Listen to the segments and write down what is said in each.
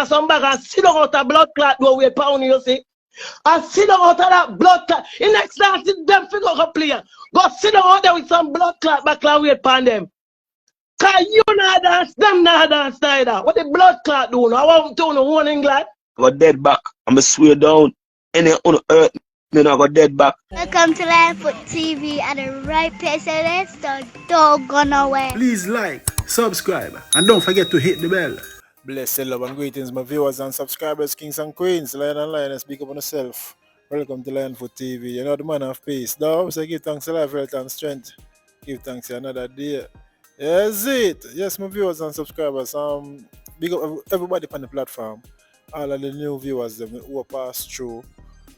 in some bag and sit down out of blood clot do we pound you see. And sit down out of that blood clot. In next dance them figure go play. Go sit down out there with some blood clot back and wait upon them. Cause you not dance, them not dance neither. What the blood clot do now? I want to know one England. I got dead back. I'm a swear down. Any on earth, me I got dead back. Welcome to Linefoot TV at the right place, and let's don't go nowhere. Please like, subscribe, and don't forget to hit the bell. Bless and love and greetings, my viewers and subscribers, kings and queens, lion and lioness, speak up on yourself. Welcome to Linefoot TV. You know the man of peace. Now, so give thanks to life, health, and strength. Give thanks to another day. Yes, it. Yes, my viewers and subscribers. Big up everybody on the platform. All of the new viewers who are passed through.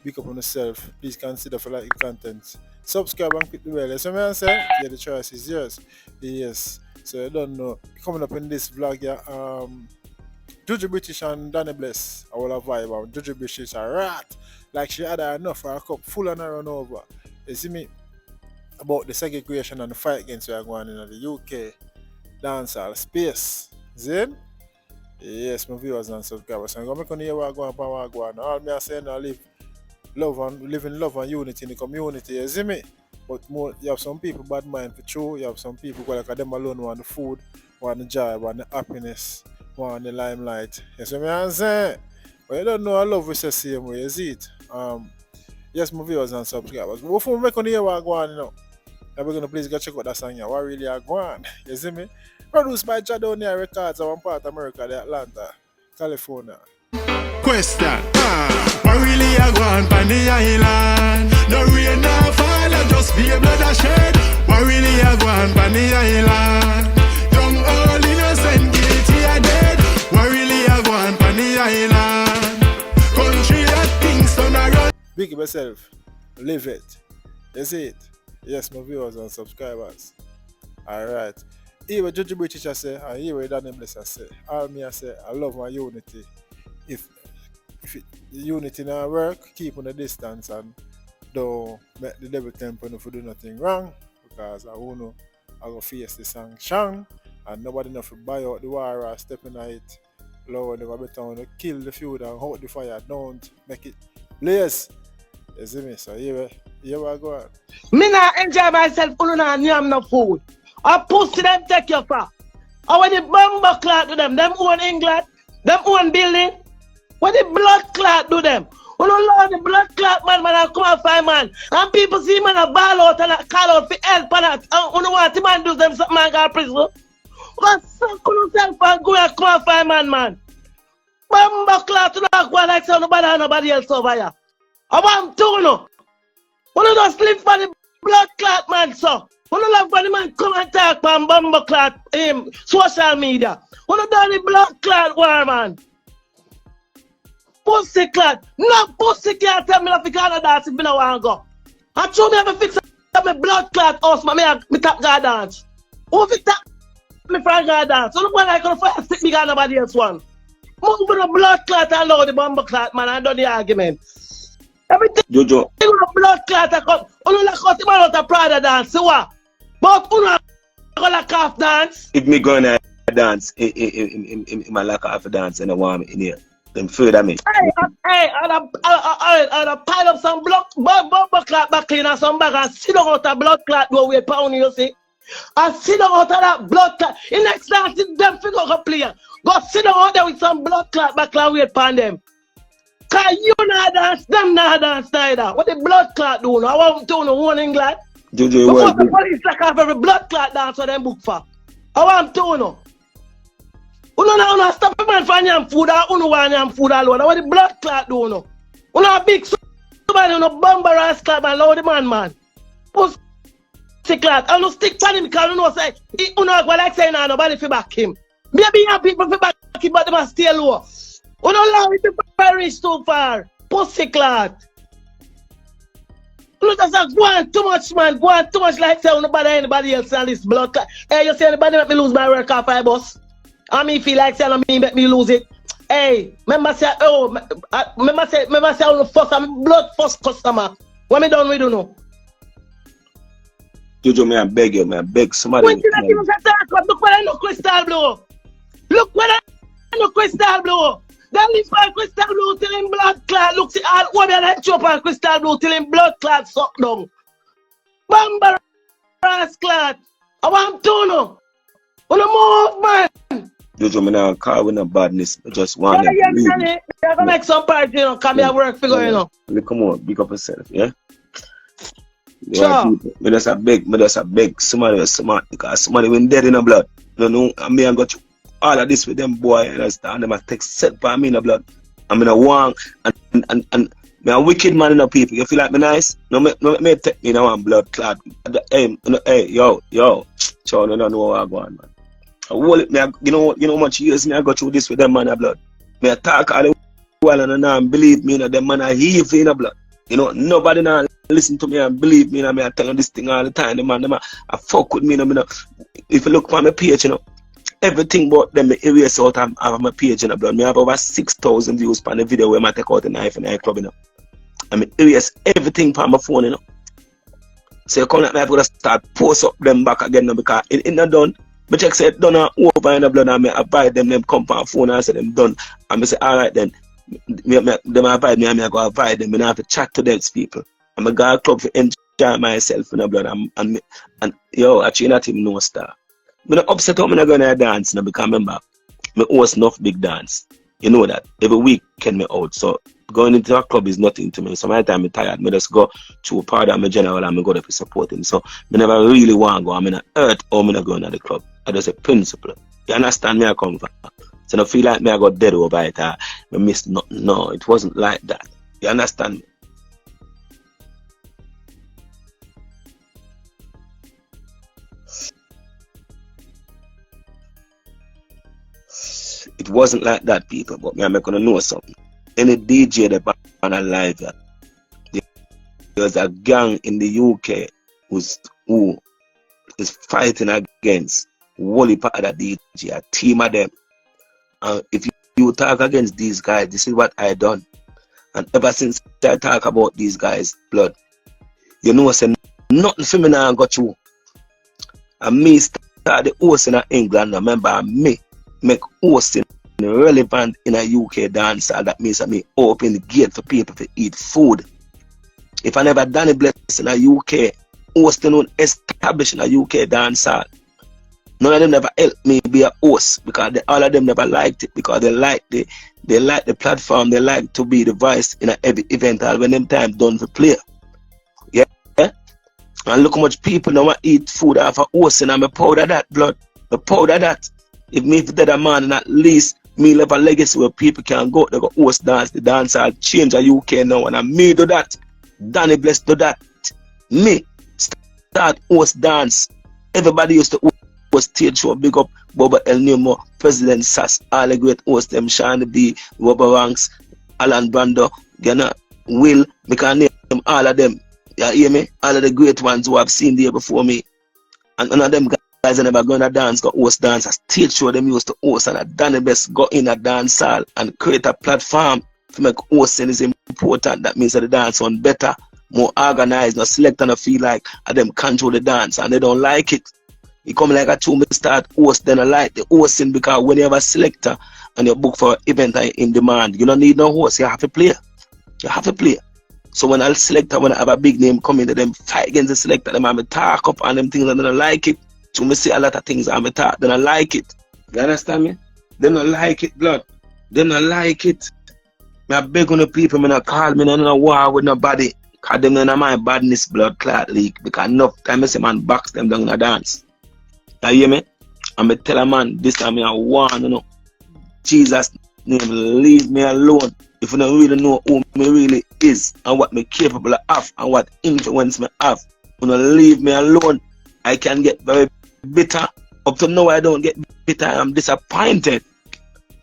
Big up on yourself. Please consider for like the content. Subscribe and click the bell. Yes, what I say? Yeah, the choice is yours. Yes. So you don't know. Coming up in this vlog, yeah. Juju British and Bless. I will have vibe about Juju British is a rat. Like she had enough for a cup full and run over. You see me? About the segregation and the fight against what are going on in the UK dancehall space. Then, yes, my viewers and subscribers. So I'm going to hear what going on. All me are saying I live in love and unity in the community. You see me? But more, you have some people bad mind for true. You have some people who like them alone want the food, want the job, want the happiness, want the limelight. You see me? I'm saying? But you don't know I love is the same way. You see it? Yes, my viewers and subscribers. But before we hear what going on, we're going to please go check out that song here. What really are going? You see me? Produced by Jadonia Records of one part of America, the Atlanta, California. Question. What really are going on the island? No rain, no fall, just be a blood shed. What really are going on the island? Young, old, innocent, guilty, and dead. What really are going on the island? Country that things don't run. Big up yourself. Live it. You see it? Yes, my viewers and subscribers. Alright. Here what Juju British I say, and here what Bless I say. All me I say, I love my unity. If the unity not work, keep on the distance and don't make the devil temple if you do nothing wrong. Because I know I go face the sanction and nobody enough to buy out the war or step in it. Lord, never better want to kill the food and hold the fire. Don't make it blaze. You see me? So here we go on. Me not enjoy myself when I am no food. I pussy them take you for. I when the bomb clot do them own England, them own building. What the blood clot do them? When you love the blood clot man I come and find man. And people see man a ball out and a call out for help and that. And when you want the man do them something man go to prison. What suck on yourself and go and come and find man. Bomb clot do not go like so nobody else over here. I want to know. When you just live for the blood clot man, so. When you love for the man come and talk about bomb clot social media. When you do the blood clot war, man. Pussy clot. No pussy can't tell me if you can't dance if you don't want to go. I told me I have to fix my blood clot house, man. Me tap God dance. Who fix that? Me friend God dance. So look when I can fire stick me got nobody else one. Move with the blood clot and allow the bomb clot, man. I done the argument. Everything Jojo. Blood clot I come. Uno like cut him out of Prada dance, see what? But uno go like half dance. If me gonna dance, in my lack of dance and I want me in here. Then further me. Hey, I'll pile up some blood clot back in and some bag and sit down out of blood clot do we pound you see. And sit down out of that blood clot. In next dance them figure go play. Go sit down out there with some blood clot back and wait upon them. Cause you not dance, them not dance neither. What the blood clot do now? I want to know one England. Juju, because the police like have every blood clot dance for them book for. I want to know. Uno now stop a man for yam food or uno want yam food alone. What the blood clot do now? Uno a big somebody uno bomber ass clot man, loud the man. Pussy clot. I no stick for him because you know say uno go like saying nah, nobody fi back him. Maybe you have people fi back him but they must stay low. We don't allow it to perish too far. Pussy clot. Look at that, go on too much, man. Go on too much like say nobody anybody else on this blood clot. Hey, you say anybody make me lose my work off my boss? I mean feel like say me make me lose it. Hey, remember say remember say on the first I'm blood first customer. When me done we do know. Jojo, me I beg you, man. I beg somebody. When you not even say talk, look when I know crystal blow. Look when I know crystal blow. Then live by crystal blue till in blood clot. Look, see all women that chop on crystal blue till in blood clot suck down. Bamba ass clot. I want to know. On the move, man. Juju, me now call with no badness. I just want them to leave me. You're gonna make some party, you know. Come here, work figure, you know. Come on, big up yourself, yeah? Sure. Me just a beg somebody was smart because somebody went dead in the blood. You know, and me and got all of this with them boy, you understand? Them a take set by me in the blood. I'm in a wrong and me a wicked man in the people. You feel like me nice? No, me take me in a one blood clot. Hey, yo, Chow, no know what I go on, man. You know how much years me I go through this with them man in the blood. Me a talk all the while and believe me, you know, them man a heave in the blood. You know, nobody now listen to me and believe me, you know, me I tell them this thing all the time. The man, I fuck with me, you know, if you look on my page, you know, everything about them, me erase out of my page, you know, blood. Me have over 6,000 views on the video where I take out the knife in the club, you know. I mean, erase everything on my phone, you know. So you come like me, I'm going to start post up them back again, you know, because it's not done. But check say it done over in the blood, and I buy them come on phone and say them done. And I say, all right then. Them invite me and I go invite them and I have to chat to those people. I'm a guy club to enjoy myself in the blood and yo, actually not even no star. I'm not upset I'm not gonna dance now because remember, I host enough big dance. You know that. Every week can me out. So going into a club is nothing to me. So my time I'm tired. I just go to a part of my general and I go there to support him. So I never really want to go. I'm in a earth or I'm not going to the club. That's a principle. You understand me I come from? So I don't feel like me I got dead over it. I missed nothing. No, it wasn't like that. You understand me? It wasn't like that, people, but me I'm gonna know something. Any DJ that on a live, there's a gang in the UK who is fighting against Wally part of the DJ, a team of them. If you talk against these guys, this is what I done. And ever since I talk about these guys, blood, you know, say nothing for me now got you. And me start the hosting in England, remember me make hosting relevant in a UK dancehall. That means I open the gate for people to eat food. If I never done a Bless in a UK, hosting on established in a UK dancehall, none of them never helped me be a host because all of them never liked it because they like the platform, they like to be the voice in a every event all when them time done for play. Yeah? And look how much people now eat food off of hosting and I'm proud of that, blood. I'm proud of that. If me for that man and at least me leave a legacy where people can go, they go host dance, the dance I'll change a UK now and me do that. Danny Bless do that. Me start host dance. Everybody used to host stage show, big up Boba El Nemo, President Sass, all the great hosts, them Shani B, Robert Ranks, Alan Brando, Gana, Will, me can name them, all of them. You hear me? All of the great ones who have seen there before me. And none of them guys are never going to dance, go host dance, a stage show them used to host and a Danny Best go in a dance hall and create a platform to make hosting is important. That means that the dance on better, more organized, not select and feel like them control the dance and they don't like it. You come like a 2 minute start host, then I like the hosting because when you have a selector and you book for an event in demand, you don't need no host, you have to play. You have to play. So when I selector, when I have a big name coming to them, fight against the selector, them I'm talk up on them things and they don't like it. So me see a lot of things I'm talk, then I like it. You understand me? They don't like it, blood. They don't like it. Me I beg on the people, me not call me, no war with nobody. Cause them in my badness blood clot leak. Because enough time I see man box them down in a dance. You hear me? I'm going to tell a man this time I want, you know. Jesus name, leave me alone. If you don't really know who me really is and what me capable of and what influence me have, you know, leave me alone. I can get very bitter. Up to now I don't get bitter. I'm disappointed.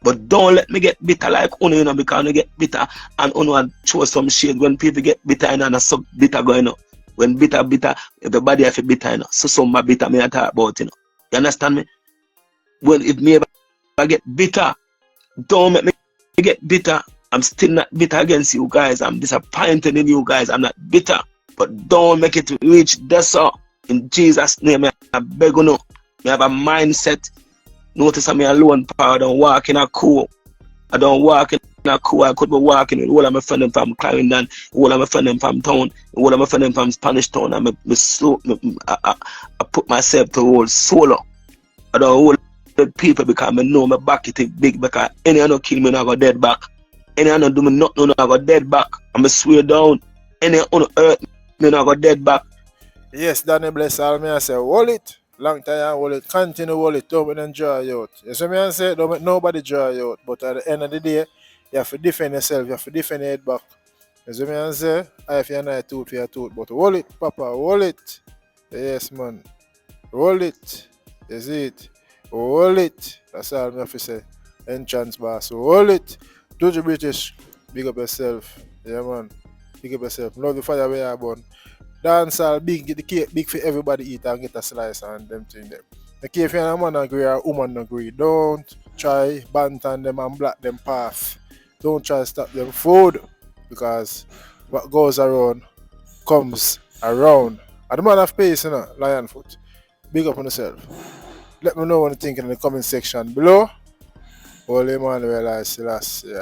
But don't let me get bitter like Uno, you know, because you get bitter and Uno show some shade when people get bitter and there's some bitter going on. When bitter, everybody have a bitter, you know. So some bitter me I talk about, you know. You understand me? Well, if me ever get bitter, don't make me get bitter. I'm still not bitter against you guys. I'm disappointed in you guys. I'm not bitter. But don't make it reach this up. In Jesus' name, I beg you, I have a mindset. Notice I'm alone, power, don't walk in a cool. I don't walk in a cool. I could be walking with all of my friends from Clarendon, all of my friends from town, all of my friends from Spanish town. I put myself to roll solo. I don't hold the people because I know my back is big because any other kill me, I go dead back. Any other do me nothing, I go dead back. I'm swear down. Any other hurt me, I go dead back. Yes, Danny Bless, all me I say, hold it. Long time, hold it. Continue, hold it. Don't make draw you out. You see me I say, don't make nobody draw you out. But at the end of the day, you have to defend yourself. You have to defend your head back. You see me I say, if you're not a tooth, you're a tooth. But hold it, Papa, hold it. Yes, man. Hold it. You see it? Hold it. That's all I have to say. Entrance boss. Hold it. Juju British. Big up yourself. Yeah, man. Big up yourself. Love the fire where you're born. Dancehall big, get the cake big for everybody eat and get a slice and them thing them. The cake if you're a man agree or a woman agree, don't try bantan them and block them path. Don't try to stop them food because what goes around comes around. And the man of pace, you know, lion foot. Big up on yourself. Let me know what you think in the comment section below. Holy Emmanuel, I see.